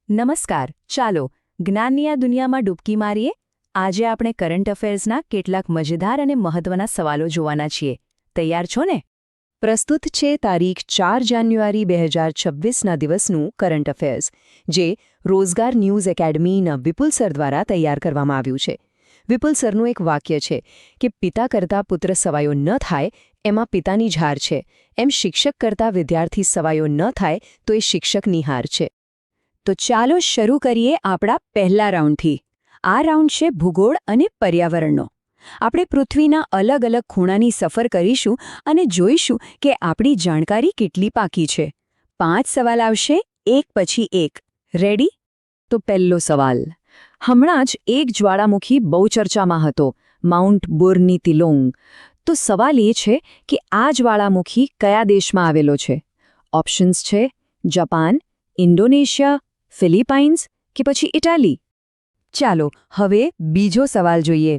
નમસ્કાર. ચાલો જ્ઞાનની આ દુનિયામાં ડૂબકી મારીએ. આજે આપણે કરંટ અફેર્સના કેટલાક મજેદાર અને મહત્વના સવાલો જોવાના છીએ. તૈયાર છો ને? પ્રસ્તુત છે તારીખ 4 જાન્યુઆરી 2026ના દિવસનું કરંટ અફેર્સ, જે રોજગાર ન્યૂઝ એકેડમીના વિપુલ સર દ્વારા તૈયાર કરવામાં આવ્યું છે. વિપુલ સરનું એક વાક્ય છે કે પિતા કરતા પુત્ર સવાયો ન થાય એમાં પિતાની જ હાર છે, એમ શિક્ષક કરતા વિદ્યાર્થી સવાયો ન થાય તો એ શિક્ષકની હાર છે. તો ચાલો શરૂ કરીએ આપણા પહેલા રાઉન્ડથી. આ રાઉન્ડ છે ભૂગોળ અને પર્યાવરણનો. આપણે પૃથ્વીના અલગ અલગ ખૂણાની સફર કરીશું અને જોઈશું કે આપણી જાણકારી કેટલી પાકી છે. 5 સવાલ આવશે, એક પછી એક. રેડી? તો પહેલો સવાલ. હમણાં જ એક જ્વાળામુખી બહુ ચર્ચામાં હતો, માઉન્ટ બુરની તિલોંગ. તો સવાલ એ છે કે આ જ્વાળામુખી કયા દેશમાં આવેલો છે? ઓપ્શન્સ છે જાપાન, ઇન્ડોનેશિયા, ફિલિપાઇન્સ કે પછી ઇટાલી. ચાલો હવે બીજો સવાલ જોઈએ.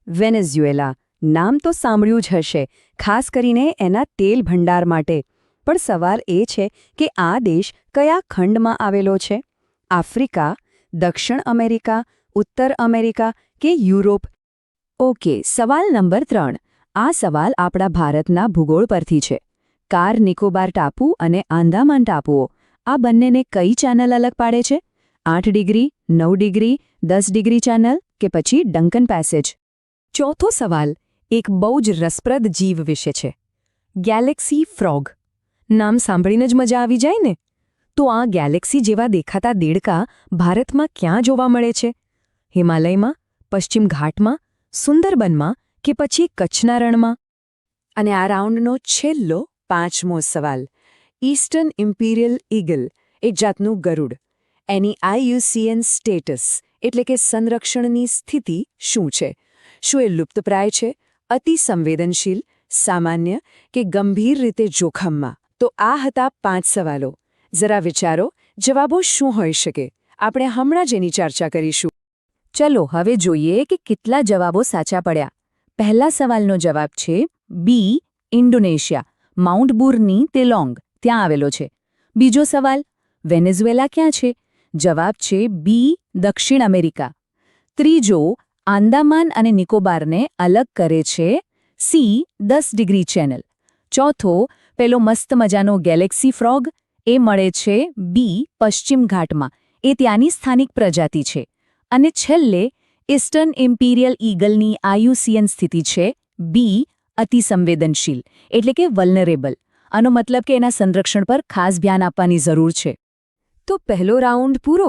વેનેઝુએલા. નામ તો સાંભળ્યું જ હશે, ખાસ કરીને એના તેલ ભંડાર માટે. પણ સવાલ એ છે કે આ દેશ કયા ખંડમાં આવેલો છે? આફ્રિકા, દક્ષિણ અમેરિકા, ઉત્તર અમેરિકા કે યુરોપ? ઓકે, સવાલ નંબર 3. આ સવાલ આપણા ભારતના ભૂગોળ પરથી છે. કાર નિકોબાર ટાપુ અને આંદામાન ટાપુઓ, આ બંનેને કઈ ચેનલ અલગ પાડે છે? 8 ડિગ્રી, 9 ડિગ્રી, 10 ડિગ્રી ચેનલ કે પછી ડંકન પેસેજ? ચોથો સવાલ એક બહુ જ રસપ્રદ જીવ વિશે છે. Galaxy frog. નામ સાંભળીને જ મજા આવી જાય ને? તો આ ગેલેક્સી જેવા દેખાતા દેડકા ભારતમાં ક્યાં જોવા મળે છે? હિમાલયમાં, પશ્ચિમ ઘાટમાં, સુંદરબનમાં કે પછી કચ્છના રણમાં? અને આ રાઉન્ડનો છેલ્લો 5મો સવાલ. ઈસ્ટર્ન ઇમ્પિરિયલ ઈગલ, એક જાતનું ગરુડ. એની IUCN સ્ટેટસ એટલે કે સંરક્ષણની સ્થિતિ શું છે? શું એ લુપ્તપ્રાય છે, અતિ સંવેદનશીલ, સામાન્ય કે ગંભીર રીતે જોખમમાં? તો આ હતા 5 સવાલો. જરા વિચારો, જવાબો શું હોઈ શકે? આપણે હમણાં જ એની ચર્ચા કરીશું. ચલો હવે જોઈએ કે કેટલા જવાબો સાચા પડ્યા. પહેલા સવાલનો જવાબ છે બી, ઇન્ડોનેશિયા, માઉન્ટ બુરની તિલોંગ ત્યાં આવેલો છે. બીજો સવાલ, વેનેઝુએલા ક્યાં છે? જવાબ છે બી, દક્ષિણ અમેરિકા. ત્રીજો, આંદામાન અને નિકોબારને અલગ કરે છે સી, 10 ડિગ્રી ચેનલ. ચોથો, પેલો મસ્ત મજાનો ગેલેક્સી ફ્રોગ, એ મળે છે બી, પશ્ચિમ ઘાટમાં, એ ત્યાંની સ્થાનિક પ્રજાતિ છે. અને છેલ્લે ઈસ્ટર્ન ઇમ્પિરિયલ ઈગલની IUCN સ્થિતિ છે બી, અતિસંવેદનશીલ એટલે કે વલ્નરેબલ. આનો મતલબ કે એના સંરક્ષણ પર ખાસ ધ્યાન આપવાની જરૂર છે. તો પહેલો રાઉન્ડ પૂરો.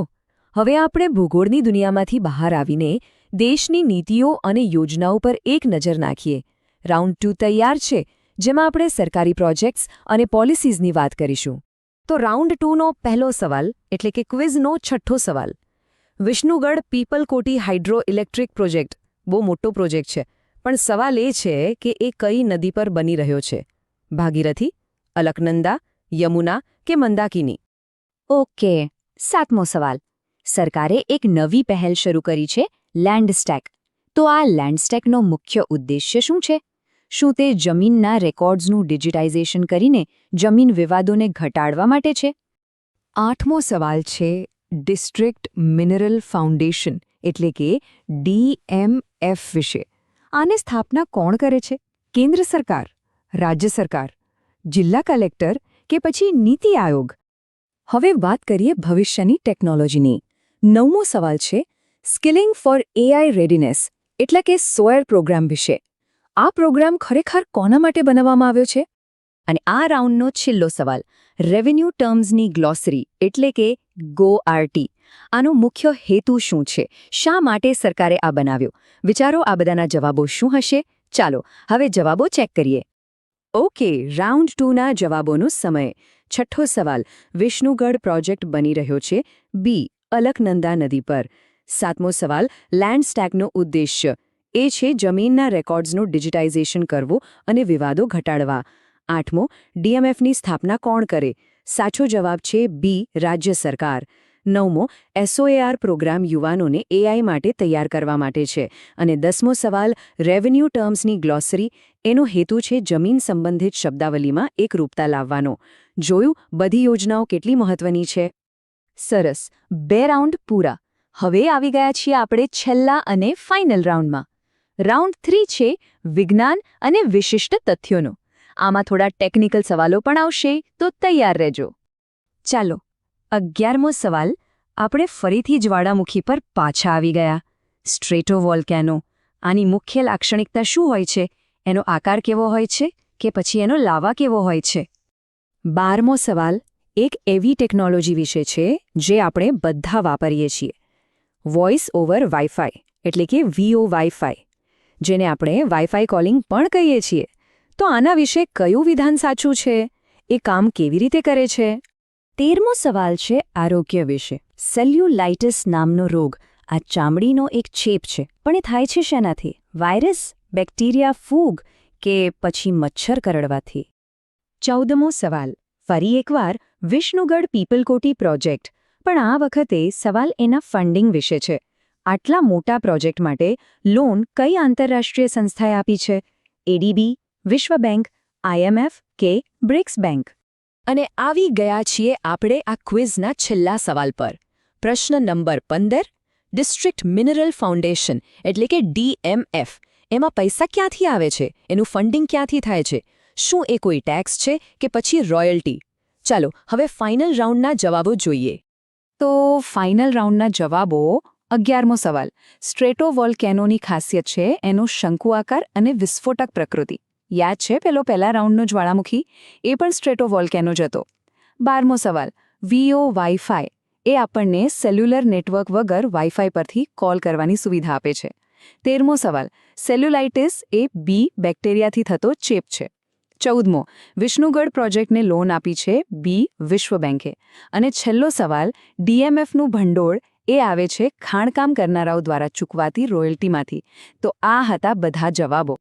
હવે આપણે ભૂગોળની દુનિયામાંથી બહાર આવીને દેશની નીતિઓ અને યોજનાઓ પર એક નજર નાખીએ. રાઉન્ડ 2 તૈયાર છે, જેમાં આપણે સરકારી પ્રોજેક્ટ્સ અને પોલિસીઝની વાત કરીશું. તો રાઉન્ડ 2નો પહેલો સવાલ એટલે કે ક્વિઝનો છઠ્ઠો સવાલ. વિષ્ણુગઢ પીપલકોટી હાઇડ્રો ઇલેક્ટ્રિક પ્રોજેક્ટ બહુ મોટો પ્રોજેક્ટ છે, પણ સવાલ એ છે કે એ કઈ નદી પર બની રહ્યો છે? ભાગીરથી, અલકનંદા, યમુના કે મંદાકિની? ઓકે, 7મો સવાલ. સરકારે એક નવી પહેલ શરૂ કરી છે, લેન્ડસ્ટેક. તો આ લેન્ડસ્ટેકનો મુખ્ય ઉદ્દેશ્ય શું છે? શું તે જમીનના રેકોર્ડ્સનું ડિજિટાઇઝેશન કરીને જમીન વિવાદોને ઘટાડવા માટે છે? 8મો સવાલ છે ડિસ્ટ્રિક્ટ મિનરલ ફાઉન્ડેશન એટલે કે DMF વિશે. આની સ્થાપના કોણ કરે છે? કેન્દ્ર સરકાર, રાજ્ય સરકાર, જિલ્લા કલેક્ટર કે પછી નીતિ આયોગ? હવે વાત કરીએ ભવિષ્યની ટેકનોલોજીની. 9મો સવાલ છે સ્કિલિંગ ફોર AI રેડીનેસ એટલે કે SOAR પ્રોગ્રામ વિશે. આ પ્રોગ્રામ ખરેખર કોના માટે બનાવવામાં આવ્યો છે? અને આ રાઉન્ડનો છેલ્લો સવાલ, રેવન્યુ ટર્મ્સની ગ્લોસરી એટલે કે GoRT. આનો મુખ્ય હેતુ શું છે? શા માટે સરકારે આ બનાવ્યો? વિચારો, આ બધાના જવાબો શું હશે? ચાલો હવે જવાબો ચેક કરીએ. ઓકે, રાઉન્ડ 2ના જવાબોનો સમય. છઠ્ઠો સવાલ, વિષ્ણુગઢ પ્રોજેક્ટ બની રહ્યો છે બી, અલકનંદા નદી પર. 7મો સવાલ, લેન્ડસ્ટેકનો ઉદ્દેશ્ય એ છે જમીનના રેકોર્ડ્સનું ડિજિટાઇઝેશન કરવું અને વિવાદો ઘટાડવા. 8મો, DMFની સ્થાપના કોણ કરે? સાચો જવાબ છે બી, રાજ્ય સરકાર. 9મો, SOAR પ્રોગ્રામ યુવાનોને AI માટે તૈયાર કરવા માટે છે. અને 10મો સવાલ, રેવન્યુ ટર્મ્સની ગ્લોસરી, એનો હેતુ છે જમીન સંબંધિત શબ્દાવલીમાં એકરૂપતા લાવવાનો. જોયું, બધી યોજનાઓ કેટલી મહત્વની છે. સરસ, 2 રાઉન્ડ પૂરા. હવે આવી ગયા છીએ આપણે છેલ્લા અને ફાઇનલ રાઉન્ડમાં. રાઉન્ડ 3 છે વિજ્ઞાન અને વિશિષ્ટ તથ્યોનો. આમાં થોડા ટેકનિકલ સવાલો પણ આવશે, તો તૈયાર રહેજો. ચાલો, 11મો સવાલ. આપણે ફરીથી જ્વાળામુખી પર પાછા આવી ગયા. સ્ટ્રેટોવોલ્કેનો. આની મુખ્ય લાક્ષણિકતા શું હોય છે? એનો આકાર કેવો હોય છે કે પછી એનો લાવા કેવો હોય છે? 12મો સવાલ એક એવી ટેકનોલોજી વિશે છે જે આપણે બધા વાપરીએ છીએ. વોઇસ ઓવર વાઈફાઈ એટલે કે વીઓ વાઈફાઈ, જેને આપણે વાઈફાઈ કોલિંગ પણ કહીએ છીએ. તો આના વિશે કયું વિધાન સાચું છે? એ કામ કેવી રીતે કરે છે? 13મો સવાલ છે આરોગ્ય વિશે. સેલ્યુલાઇટિસ નામનો રોગ આ ચામડીનો એક ચેપ છે, પણ એ થાય છે શેનાથી? વાયરસ, બેક્ટેરિયા, ફૂગ કે પછી મચ્છર કરડવાથી? 14મો સવાલ ફરી એકવાર વિષ્ણુગઢ પીપલકોટી પ્રોજેક્ટ, પણ આ વખતે સવાલ એના ફંડિંગ વિશે છે. આટલા મોટા પ્રોજેક્ટ માટે લોન કઈ આંતરરાષ્ટ્રીય સંસ્થાએ આપી છે? એડીબી, વિશ્વ બેંક, આઈએમએફ કે બ્રિક્સ બેંક? અને આવી ગયા છીએ આપણે આ ક્વિઝના છેલ્લા સવાલ પર. પ્રશ્ન નંબર 15. ડિસ્ટ્રિક્ટ મિનરલ ફાઉન્ડેશન એટલે કે ડીએમએફ, એમાં પૈસા ક્યાંથી આવે છે? એનું ફંડિંગ ક્યાંથી થાય છે? શું એ કોઈ ટેક્સ છે કે પછી રોયલ્ટી? ચાલો હવે ફાઇનલ રાઉન્ડના જવાબો જોઈએ. તો ફાઇનલ રાઉન્ડના જવાબો. 11મો સવાલ. સ્ટ્રેટોવોલ્કેનોની ખાસિયત છે એનો શંકુ આકાર અને વિસ્ફોટક પ્રકૃતિ. યાદ છે પહેલા રાઉન્ડનો જ્વાળામુખી? એ પણ સ્ટ્રેટોવોલ્કેનો જ હતો. 12મો સવાલ. વીઓ વાઈફાઈ એ આપણને સેલ્યુલર નેટવર્ક વગર વાઈફાઈ પરથી કોલ કરવાની સુવિધા આપે છે. 13મો સવાલ. સેલ્યુલાઇટિસ એ બી બેક્ટેરિયાથી થતો ચેપ છે. 14મો. વિષ્ણુગઢ પ્રોજેક્ટને લોન આપી છે બી વિશ્વ બેંકે. અને છેલ્લો સવાલ. ડીએમએફનું ભંડોળ એ આવે છે ખાણકામ કરનારાઓ દ્વારા ચૂકવાતી રોયલ્ટીમાંથી. તો આ હતા બધા જવાબો.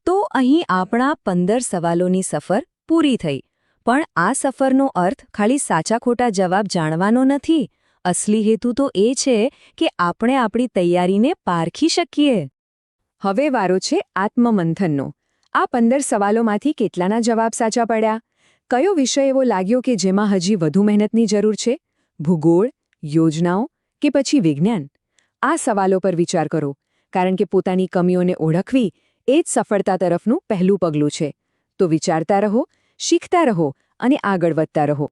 તો અહીં આપણા 15 સવાલોની સફર પૂરી થઈ. પણ આ સફરનો અર્થ ખાલી સાચા ખોટા જવાબ જાણવાનો નથી. અસલી હેતુ તો એ છે કે આપણે આપણી તૈયારીને પારખી શકીએ. હવે વારો છે આત્મમંથનનો. આ 15 સવાલોમાંથી કેટલાના જવાબ સાચા પડ્યા? કયો વિષય એવો લાગ્યો કે જેમાં હજી વધુ મહેનતની જરૂર છે? ભૂગોળ, યોજનાઓ કે પછી વિજ્ઞાન? આ સવાલો પર વિચાર કરો, કારણ કે પોતાની કમીઓને ઓળખવી એ જ સફળતા તરફનું પહેલું પગલું છે. તો વિચારતા રહો, શીખતા રહો અને આગળ વધતા રહો.